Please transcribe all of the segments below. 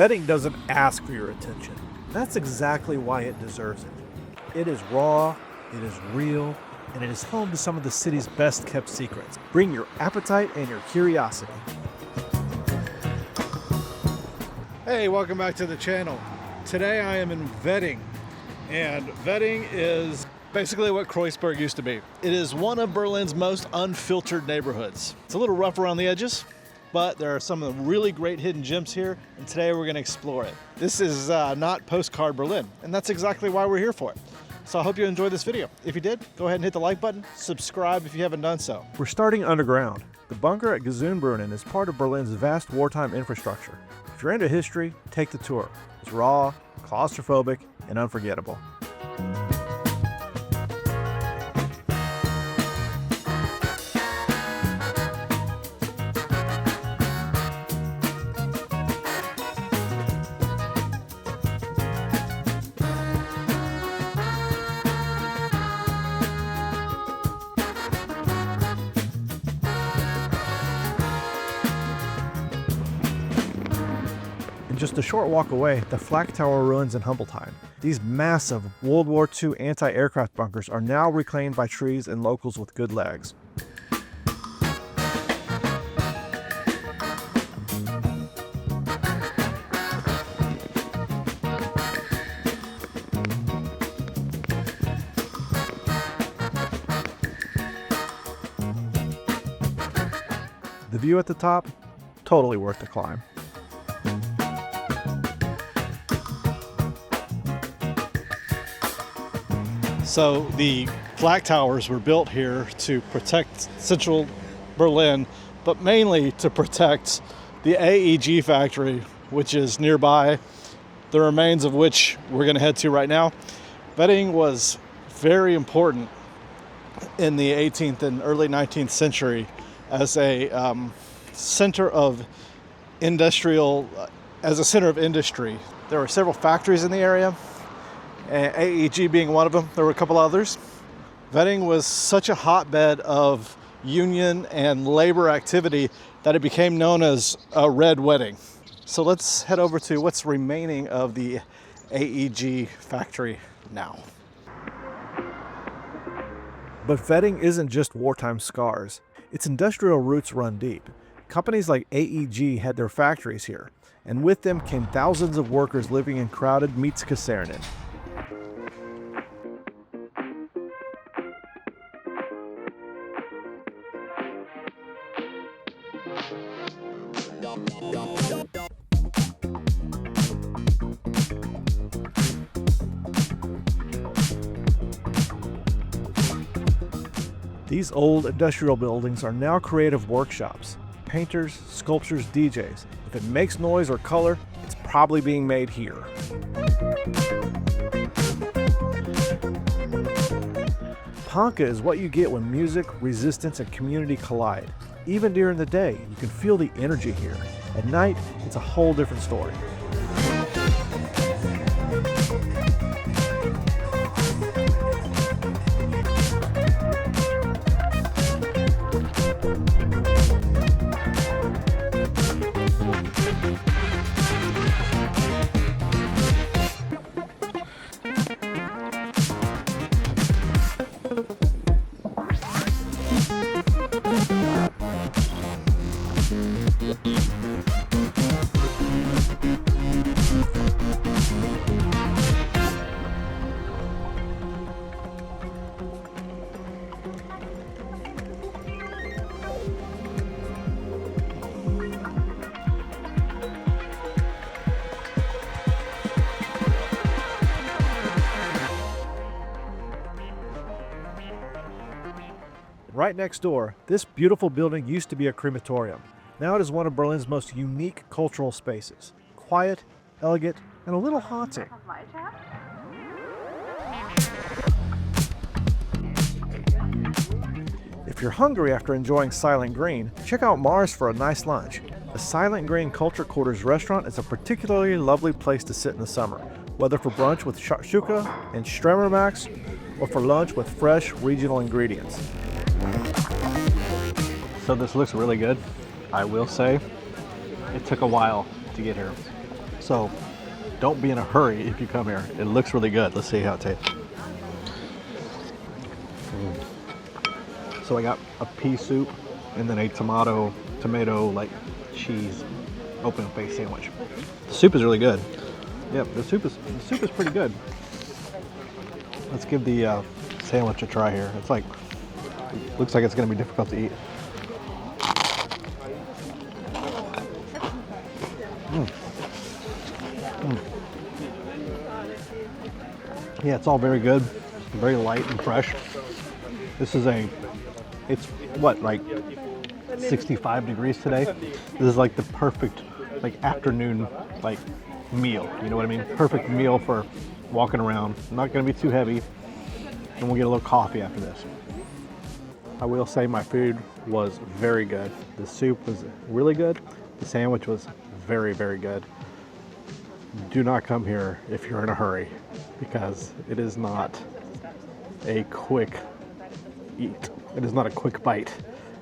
Vetting doesn't ask for your attention. That's exactly why it deserves it. It is raw, it is real, and it is home to some of the city's best kept secrets. Bring your appetite and your curiosity. Hey, welcome back to the channel. Today I am in Vetting, and Vetting is basically what Kreuzberg used to be. It is one of Berlin's most unfiltered neighborhoods. It's a little rough around the edges, but there are some of the really great hidden gems here, and today we're gonna explore it. This is not postcard Berlin, and that's exactly why we're here for it. So I hope you enjoyed this video. If you did, go ahead and hit the like button, subscribe if you haven't done so. We're starting underground. The bunker at Gesundbrunnen is part of Berlin's vast wartime infrastructure. If you're into history, take the tour. It's raw, claustrophobic, and unforgettable. Just a short walk away, the Flak Tower ruins in Humbeltheim. These massive World War II anti-aircraft bunkers are now reclaimed by trees and locals with good legs. The view at the top, totally worth the climb. So the Flak Towers were built here to protect central Berlin, but mainly to protect the AEG factory, which is nearby, the remains of which we're going to head to right now. Vetting was very important in the 18th and early 19th century as a center of industry. There were several factories in the area, AEG being one of them. There were a couple others. Vetting was such a hotbed of union and labor activity that it became known as a red wedding. So let's head over to what's remaining of the AEG factory now. But Vetting isn't just wartime scars. Its industrial roots run deep. Companies like AEG had their factories here, and with them came thousands of workers living in crowded Mietskasernen. These old industrial buildings are now creative workshops. Painters, sculptors, DJs. If it makes noise or color, it's probably being made here. Polka is what you get when music, resistance, and community collide. Even during the day, you can feel the energy here. At night, it's a whole different story. Right next door, this beautiful building used to be a crematorium. Now it is one of Berlin's most unique cultural spaces. Quiet, elegant, and a little haunting. If you're hungry after enjoying Silent Green, check out Mars for a nice lunch. The Silent Green Culture Quarters restaurant is a particularly lovely place to sit in the summer, whether for brunch with shakshuka and stremmermax, or for lunch with fresh regional ingredients. So this looks really good. I will say, it took a while to get here. So don't be in a hurry if you come here. It looks really good. Let's see how it tastes. So I got a pea soup and then a tomato like cheese open face sandwich. The soup is really good. Yep, the soup is pretty good. Let's give the sandwich a try here. It's like, looks like it's gonna be difficult to eat. Yeah, it's all very good, very light and fresh. This is it's what, like 65 degrees today? This is like the perfect like afternoon like meal, you know what I mean? Perfect meal for walking around. Not gonna be too heavy, and we'll get a little coffee after this. I will say my food was very good. The soup was really good. The sandwich was very, very good. Do not come here if you're in a hurry, because it is not a quick eat. It is not a quick bite.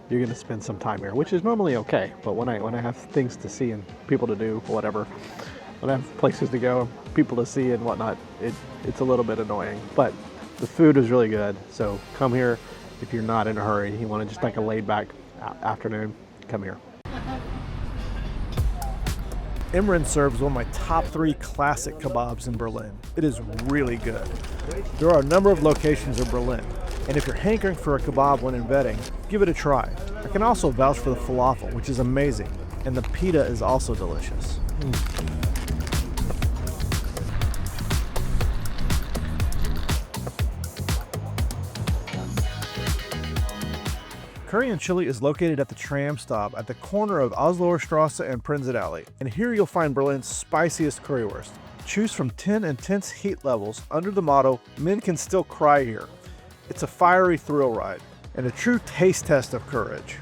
You're gonna spend some time here, which is normally okay. But when I have things to see and people to do, whatever, when I have places to go, people to see and whatnot, it's a little bit annoying. But the food is really good, so come here if you're not in a hurry. You want to just like a laid back afternoon, come here. Imren serves one of my top 3 classic kebabs in Berlin. It is really good. There are a number of locations in Berlin, and if you're hankering for a kebab when in Wedding, give it a try. I can also vouch for the falafel, which is amazing, and the pita is also delicious. Curry and Chili is located at the tram stop at the corner of Osloer Strasse and Prinzett Alley, and here you'll find Berlin's spiciest currywurst. Choose from 10 intense heat levels under the motto, "Men can still cry here." It's a fiery thrill ride, and a true taste test of courage.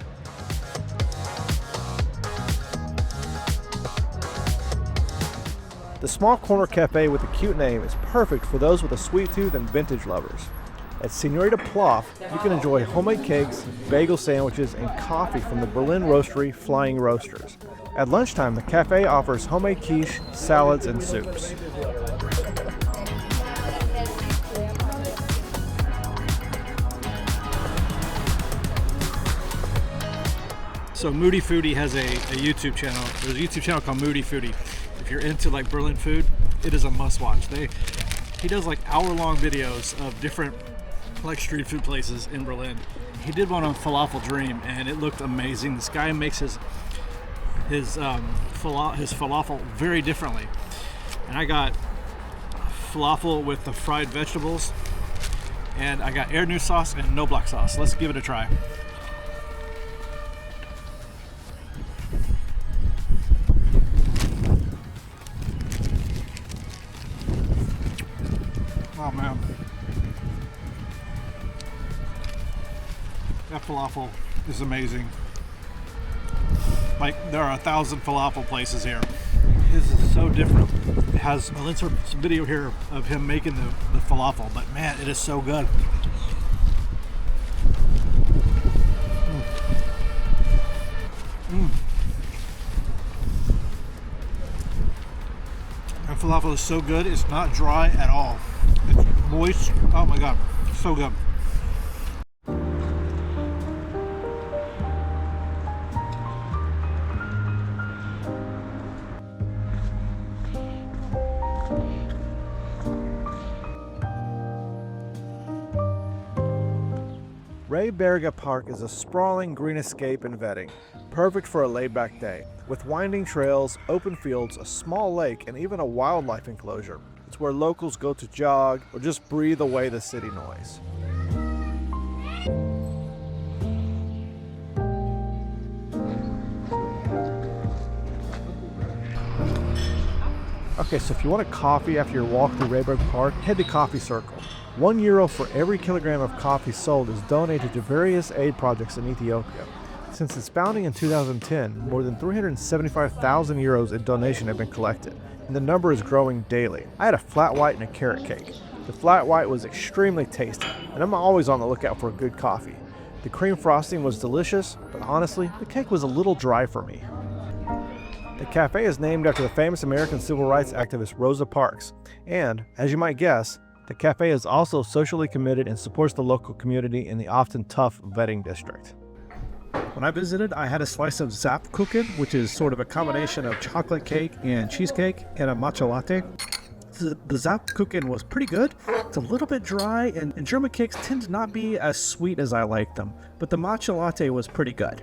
The small corner cafe with a cute name is perfect for those with a sweet tooth and vintage lovers. At Senorita Ploff, you can enjoy homemade cakes, bagel sandwiches, and coffee from the Berlin roastery Flying Roasters. At lunchtime, the cafe offers homemade quiche, salads, and soups. So Moody Foodie has a YouTube channel. There's a YouTube channel called Moody Foodie. If you're into like Berlin food, it is a must watch. He does like hour-long videos of different like street food places in Berlin. He did one on Falafel Dream and it looked amazing. This guy makes his falafel very differently. And I got falafel with the fried vegetables, and I got Erdnuss sauce and no black sauce. Let's give it a try. Oh man, that falafel is amazing. Like, there are 1,000 falafel places here. This is so different. It has, well, let's insert some video here of him making the falafel, but man, it is so good. That falafel is so good, it's not dry at all. It's moist. Oh my god, so good. Rehberger Park is a sprawling green escape in Wedding, perfect for a laid-back day, with winding trails, open fields, a small lake, and even a wildlife enclosure. It's where locals go to jog or just breathe away the city noise. Okay, so if you want a coffee after your walk through Rehberger Park, head to Coffee Circle. €1 for every kilogram of coffee sold is donated to various aid projects in Ethiopia. Since its founding in 2010, more than €375,000 in donation have been collected, and the number is growing daily. I had a flat white and a carrot cake. The flat white was extremely tasty, and I'm always on the lookout for a good coffee. The cream frosting was delicious, but honestly, the cake was a little dry for me. The cafe is named after the famous American civil rights activist Rosa Parks, and, as you might guess, the cafe is also socially committed and supports the local community in the often tough Wedding district. When I visited, I had a slice of Zapfkuchen, which is sort of a combination of chocolate cake and cheesecake and a matcha latte. The Zapfkuchen was pretty good. It's a little bit dry, and German cakes tend to not be as sweet as I like them, but the matcha latte was pretty good.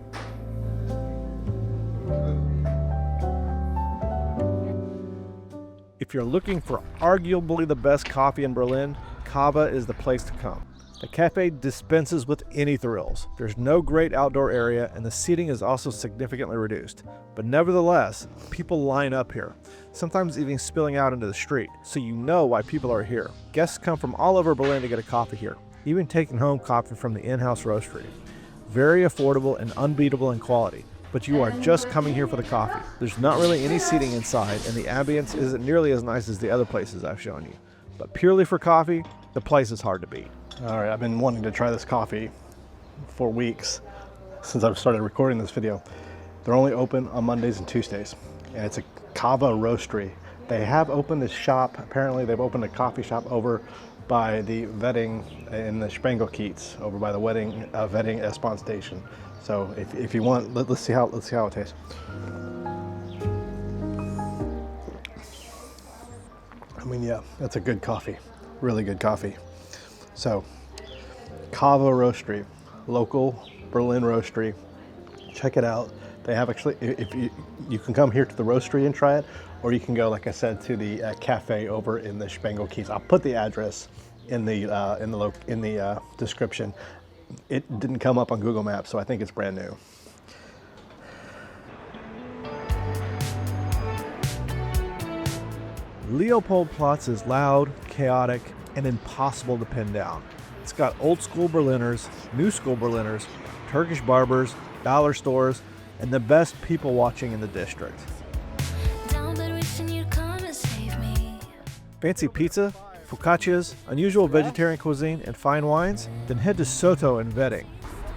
If you're looking for arguably the best coffee in Berlin, Kava is the place to come. The cafe dispenses with any thrills. There's no great outdoor area, and the seating is also significantly reduced. But nevertheless, people line up here, sometimes even spilling out into the street, so you know why people are here. Guests come from all over Berlin to get a coffee here, even taking home coffee from the in-house roastery. Very affordable and unbeatable in quality, but you are just coming here for the coffee. There's not really any seating inside, and the ambience isn't nearly as nice as the other places I've shown you. But purely for coffee, the place is hard to beat. All right, I've been wanting to try this coffee for weeks since I've started recording this video. They're only open on Mondays and Tuesdays, and it's a Kava roastery. They have opened a shop. Apparently, they've opened a coffee shop over by the Wedding in the Kiez, over by the Wedding S-Bahn station. So if you want, let's see how it tastes. I mean, yeah, that's a good coffee, really good coffee. So, Kava Roastery, local Berlin roastery. Check it out. They have actually, if you can come here to the roastery and try it, or you can go, like I said, to the cafe over in the Kiez. I'll put the address in the description. It didn't come up on Google Maps, so I think it's brand new. Leopoldplatz is loud, chaotic, and impossible to pin down. It's got old school Berliners, new school Berliners, Turkish barbers, dollar stores, and the best people watching in the district. Fancy pizza, focaccias, unusual vegetarian cuisine, and fine wines? Then head to Soto in Wedding.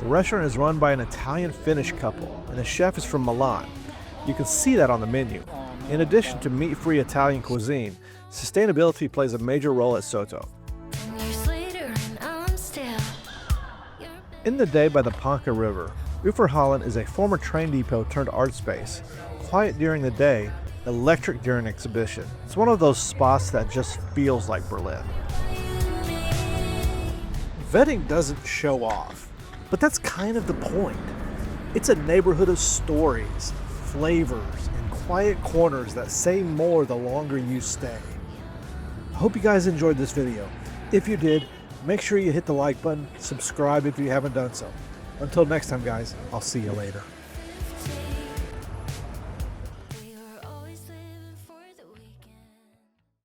The restaurant is run by an Italian-Finnish couple, and the chef is from Milan. You can see that on the menu. In addition to meat-free Italian cuisine, sustainability plays a major role at Soto. In the day by the Panka River, Uferhallen is a former train depot turned art space. Quiet during the day, electric during exhibition. It's one of those spots that just feels like Berlin. Wedding doesn't show off, but that's kind of the point. It's a neighborhood of stories, flavors, and quiet corners that say more the longer you stay. I hope you guys enjoyed this video. If you did, make sure you hit the like button, subscribe if you haven't done so. Until next time, guys, I'll see you later.